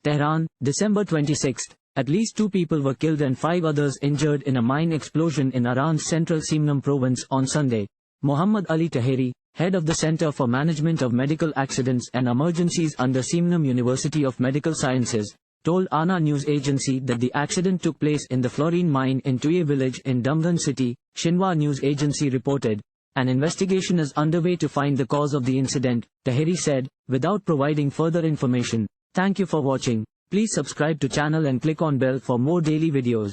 Tehran, December 26. At least 2 people were killed and 5 others injured in a mine explosion in Iran's central Semnam province on Sunday. Muhammad Ali Taheri, head of the Center for Management of Medical Accidents and Emergencies under Semnam University of Medical Sciences, told ANA news agency that the accident took place in the fluorine mine in Tuye village in Damghan city. Xinhua news agency reported. An investigation is underway to find the cause of the incident, Taheri said, without providing further information. Thank you for watching. Please subscribe to channel and click on bell for more daily videos.